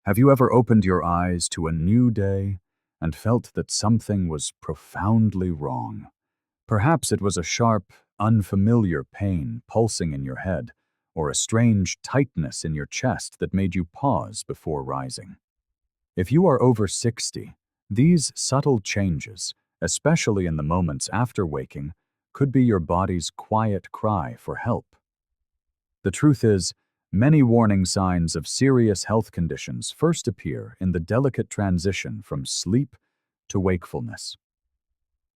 Have you ever opened your eyes to a new day and felt that something was profoundly wrong? Perhaps it was a sharp, unfamiliar pain pulsing in your head, or a strange tightness in your chest that made you pause before rising. If you are over 60, these subtle changes, especially in the moments after waking, could be your body's quiet cry for help. The truth is, many warning signs of serious health conditions first appear in the delicate transition from sleep to wakefulness.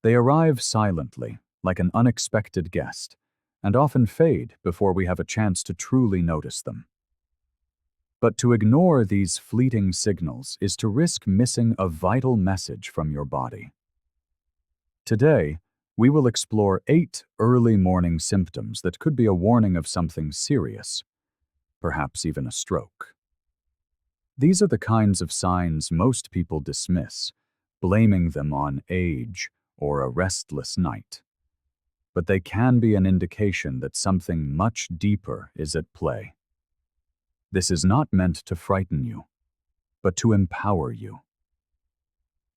They arrive silently, like an unexpected guest, and often fade before we have a chance to truly notice them. But to ignore these fleeting signals is to risk missing a vital message from your body. Today, we will explore 8 early morning symptoms that could be a warning of something serious, perhaps even a stroke. These are the kinds of signs most people dismiss, blaming them on age or a restless night. But they can be an indication that something much deeper is at play. This is not meant to frighten you, but to empower you.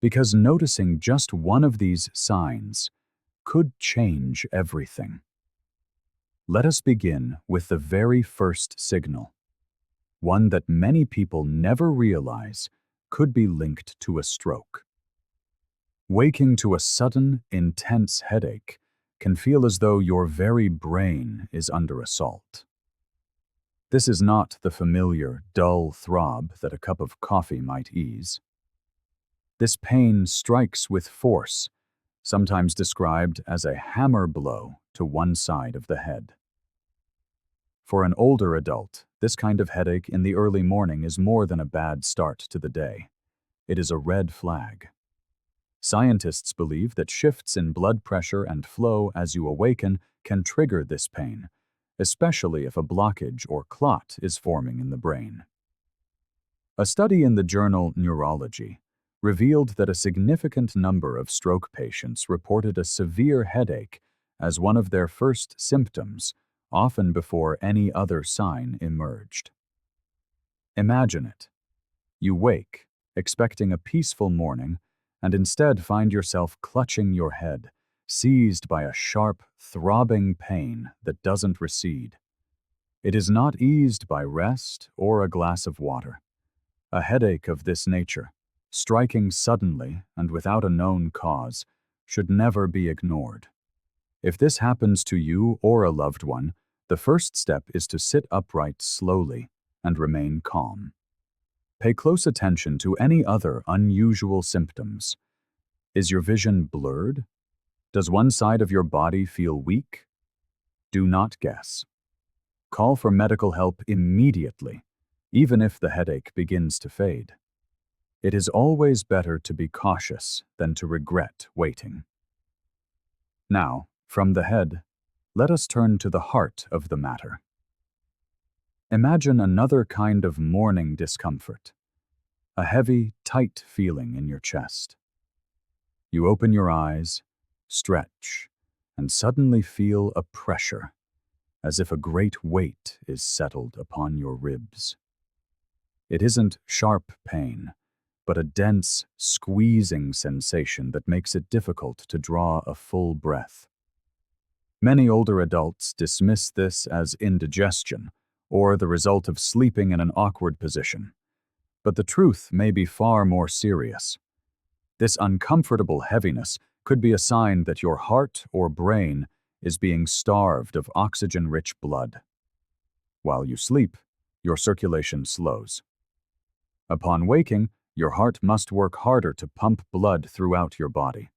Because noticing just one of these signs could change everything. Let us begin with the very first signal, one that many people never realize could be linked to a stroke. Waking to a sudden, intense headache can feel as though your very brain is under assault. This is not the familiar, dull throb that a cup of coffee might ease. This pain strikes with force, sometimes described as a hammer blow to one side of the head. For an older adult, this kind of headache in the early morning is more than a bad start to the day. It is a red flag. Scientists believe that shifts in blood pressure and flow as you awaken can trigger this pain, especially if a blockage or clot is forming in the brain. A study in the journal Neurology revealed that a significant number of stroke patients reported a severe headache as one of their first symptoms, often before any other sign emerged. Imagine it. You wake, expecting a peaceful morning, and instead find yourself clutching your head, seized by a sharp, throbbing pain that doesn't recede. It is not eased by rest or a glass of water. A headache of this nature, striking suddenly and without a known cause, should never be ignored. If this happens to you or a loved one, the first step is to sit upright slowly and remain calm. Pay close attention to any other unusual symptoms. Is your vision blurred? Does one side of your body feel weak? Do not guess. Call for medical help immediately, even if the headache begins to fade. It is always better to be cautious than to regret waiting. Now, from the head, let us turn to the heart of the matter. Imagine another kind of morning discomfort, a heavy, tight feeling in your chest. You open your eyes, stretch, and suddenly feel a pressure, as if a great weight is settled upon your ribs. It isn't sharp pain, but a dense, squeezing sensation that makes it difficult to draw a full breath. Many older adults dismiss this as indigestion or the result of sleeping in an awkward position. But the truth may be far more serious. This uncomfortable heaviness could be a sign that your heart or brain is being starved of oxygen-rich blood. While you sleep, your circulation slows. Upon waking, your heart must work harder to pump blood throughout your body.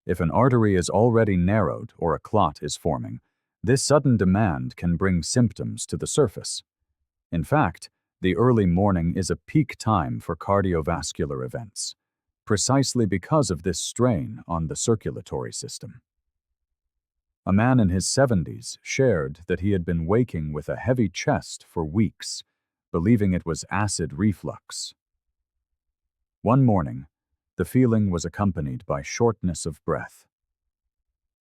If an artery is already narrowed or a clot is forming, this sudden demand can bring symptoms to the surface. In fact, the early morning is a peak time for cardiovascular events, precisely because of this strain on the circulatory system. A man in his 70s shared that he had been waking with a heavy chest for weeks, believing it was acid reflux. One morning, the feeling was accompanied by shortness of breath.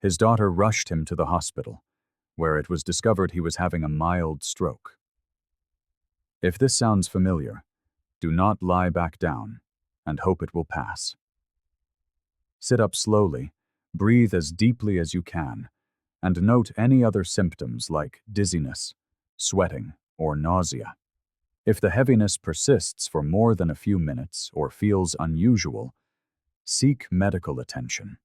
His daughter rushed him to the hospital, where it was discovered he was having a mild stroke. If this sounds familiar, Do not lie back down and hope it will pass. Sit up slowly, breathe as deeply as you can, and note any other symptoms like dizziness, sweating, or nausea. If the heaviness persists for more than a few minutes or feels unusual, seek medical attention.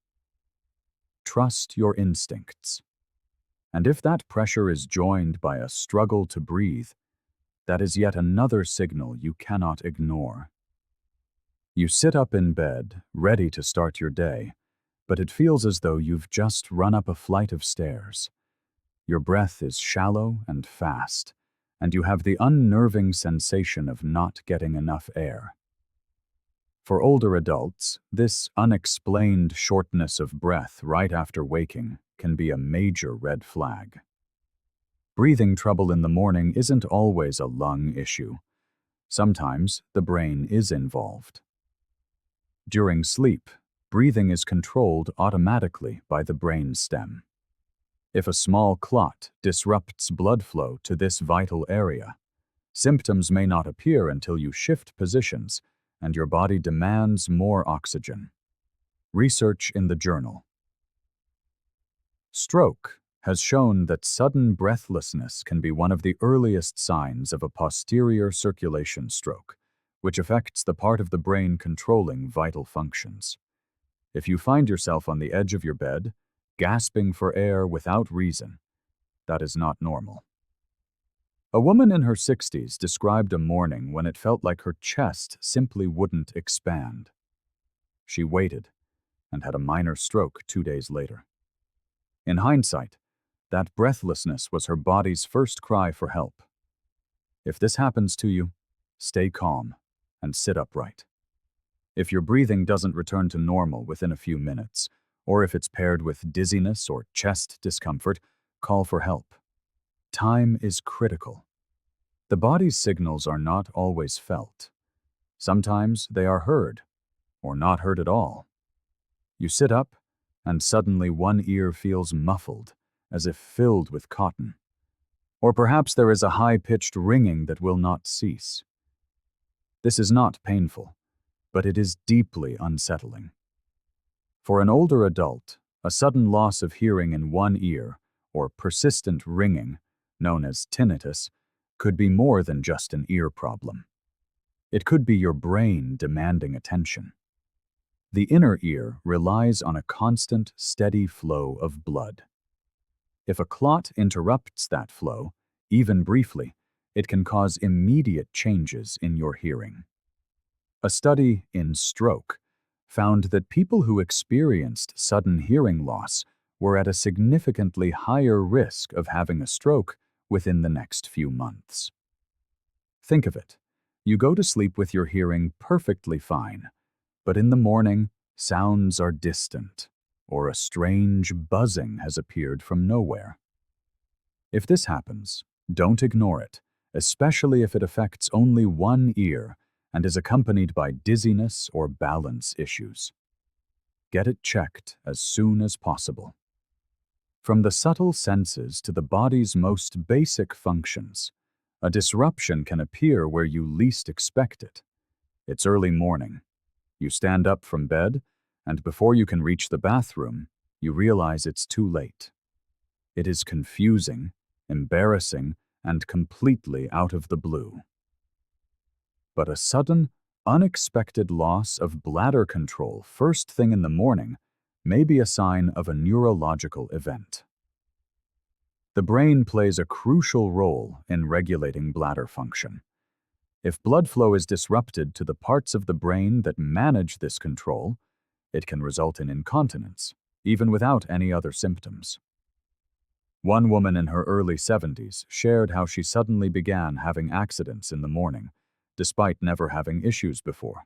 Trust your instincts. And if that pressure is joined by a struggle to breathe, that is yet another signal you cannot ignore. You sit up in bed, ready to start your day, but it feels as though you've just run up a flight of stairs. Your breath is shallow and fast, and you have the unnerving sensation of not getting enough air. For older adults, this unexplained shortness of breath right after waking can be a major red flag. Breathing trouble in the morning isn't always a lung issue. Sometimes the brain is involved. During sleep, breathing is controlled automatically by the brain stem. If a small clot disrupts blood flow to this vital area, symptoms may not appear until you shift positions and your body demands more oxygen. Research in the journal. Stroke has shown that sudden breathlessness can be one of the earliest signs of a posterior circulation stroke, which affects the part of the brain controlling vital functions. If you find yourself on the edge of your bed, gasping for air without reason, that is not normal. A woman in her 60s described a morning when it felt like her chest simply wouldn't expand. She waited and had a minor stroke 2 days later. In hindsight, that breathlessness was her body's first cry for help. If this happens to you, stay calm and sit upright. If your breathing doesn't return to normal within a few minutes, or if it's paired with dizziness or chest discomfort, call for help. Time is critical. The body's signals are not always felt. Sometimes they are heard, or not heard at all. You sit up, and suddenly one ear feels muffled, as if filled with cotton. Or perhaps there is a high-pitched ringing that will not cease. This is not painful, but it is deeply unsettling. For an older adult, a sudden loss of hearing in one ear, or persistent ringing, known as tinnitus, could be more than just an ear problem. It could be your brain demanding attention. The inner ear relies on a constant, steady flow of blood. If a clot interrupts that flow, even briefly, it can cause immediate changes in your hearing. A study in stroke found that people who experienced sudden hearing loss were at a significantly higher risk of having a stroke within the next few months. Think of it. You go to sleep with your hearing perfectly fine, but in the morning, sounds are distant, or a strange buzzing has appeared from nowhere. If this happens, don't ignore it, especially if it affects only one ear and is accompanied by dizziness or balance issues. Get it checked as soon as possible. From the subtle senses to the body's most basic functions, a disruption can appear where you least expect it. It's early morning. You stand up from bed, and before you can reach the bathroom, you realize it's too late. It is confusing, embarrassing, and completely out of the blue. But a sudden, unexpected loss of bladder control first thing in the morning may be a sign of a neurological event. The brain plays a crucial role in regulating bladder function. If blood flow is disrupted to the parts of the brain that manage this control, it can result in incontinence, even without any other symptoms. One woman in her early 70s shared how she suddenly began having accidents in the morning, despite never having issues before.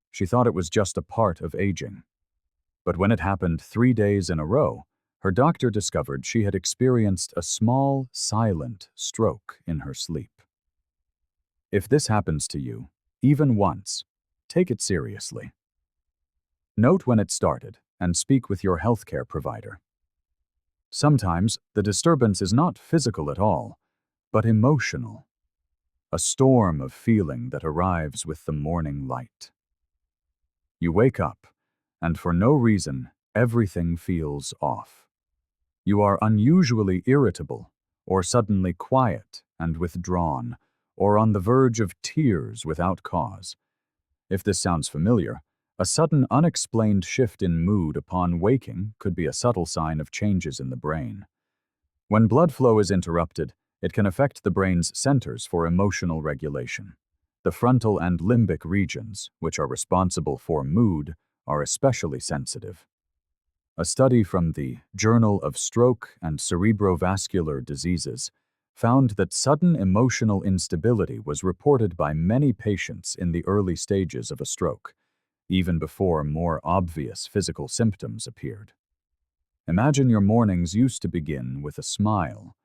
She thought it was just a part of aging. But when it happened 3 days in a row, her doctor discovered she had experienced a small, silent stroke in her sleep. If this happens to you, even once, take it seriously. Note when it started and speak with your healthcare provider. Sometimes the disturbance is not physical at all, but emotional. a storm of feeling that arrives with the morning light. You wake up, and for no reason, everything feels off. You are unusually irritable, or suddenly quiet and withdrawn, or on the verge of tears without cause. If this sounds familiar, a sudden unexplained shift in mood upon waking could be a subtle sign of changes in the brain. When blood flow is interrupted, it can affect the brain's centers for emotional regulation. The frontal and limbic regions, which are responsible for mood, are especially sensitive. A study from the Journal of Stroke and Cerebrovascular Diseases found that sudden emotional instability was reported by many patients in the early stages of a stroke, even before more obvious physical symptoms appeared. Imagine your mornings used to begin with a smile,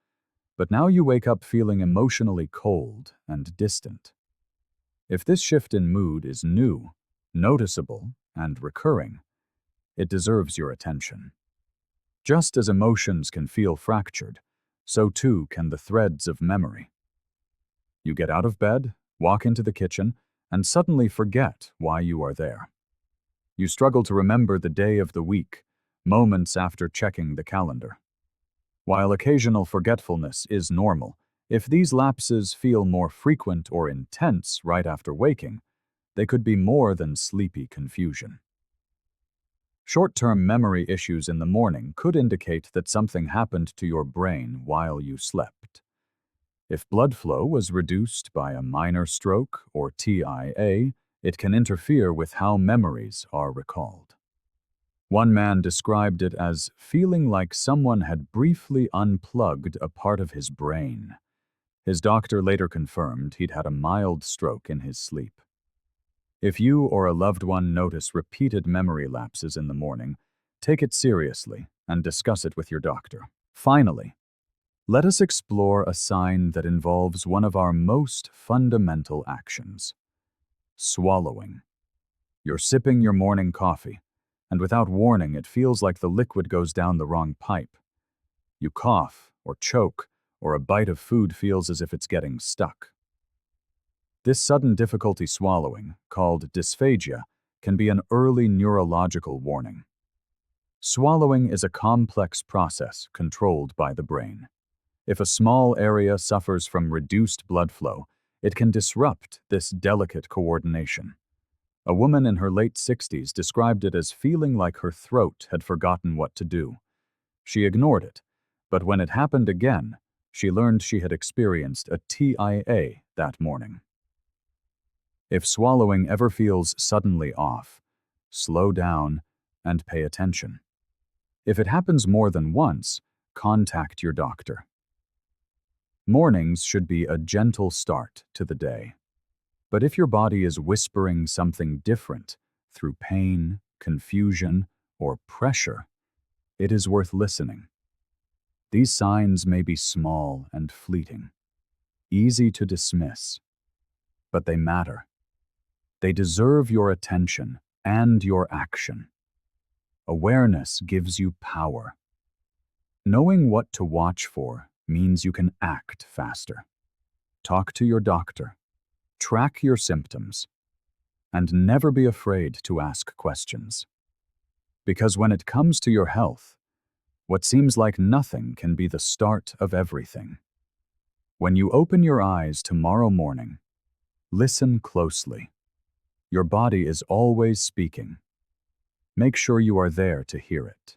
but now you wake up feeling emotionally cold and distant. If this shift in mood is new, noticeable, and recurring, it deserves your attention. Just as emotions can feel fractured, so too can the threads of memory. You get out of bed, walk into the kitchen, and suddenly forget why you are there. You struggle to remember the day of the week, moments after checking the calendar. While occasional forgetfulness is normal, if these lapses feel more frequent or intense right after waking, they could be more than sleepy confusion. Short-term memory issues in the morning could indicate that something happened to your brain while you slept. If blood flow was reduced by a minor stroke or TIA, it can interfere with how memories are recalled. One man described it as feeling like someone had briefly unplugged a part of his brain. His doctor later confirmed he'd had a mild stroke in his sleep. If you or a loved one notice repeated memory lapses in the morning, take it seriously and discuss it with your doctor. Finally, let us explore a sign that involves one of our most fundamental actions: swallowing. You're sipping your morning coffee, and without warning, it feels like the liquid goes down the wrong pipe. You cough or choke, or a bite of food feels as if it's getting stuck. This sudden difficulty swallowing, called dysphagia, can be an early neurological warning. Swallowing is a complex process controlled by the brain. If a small area suffers from reduced blood flow, it can disrupt this delicate coordination. A woman in her late 60s described it as feeling like her throat had forgotten what to do. She ignored it, but when it happened again, she learned she had experienced a TIA that morning. If swallowing ever feels suddenly off, slow down and pay attention. If it happens more than once, contact your doctor. Mornings should be a gentle start to the day. But if your body is whispering something different through pain, confusion, or pressure, it is worth listening. These signs may be small and fleeting, easy to dismiss, but they matter. They deserve your attention and your action. Awareness gives you power. Knowing what to watch for means you can act faster. Talk to your doctor. Track your symptoms. And never be afraid to ask questions. Because when it comes to your health, what seems like nothing can be the start of everything. When you open your eyes tomorrow morning, listen closely. Your body is always speaking. Make sure you are there to hear it.